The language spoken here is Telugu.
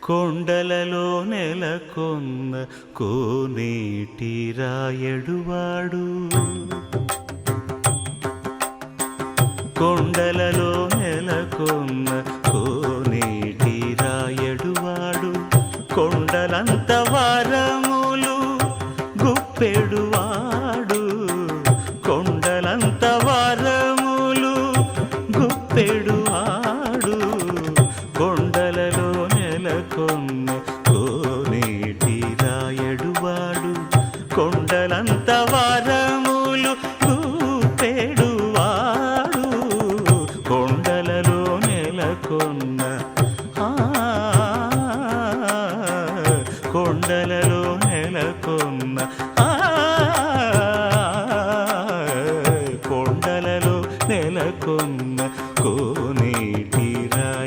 కొండలలో నెలకొన్న కోనేటి రాయడువాడు కొండలలో నెలకొన్న కోనేటి రాయడువాడు కొండలంత వారములు గుప్పెడువాడు కొండలంత వారములు గుప్పెడువాడు కొండలలో నెలకొన్న కోనేటి రాయడువాడు కొండలంత వారములు గుప్పెడువాడు కొండలలో నెలకొన్న కొండలలో నెలకొన్న కొండలలో నెలకొన్న కోనేటి రాయ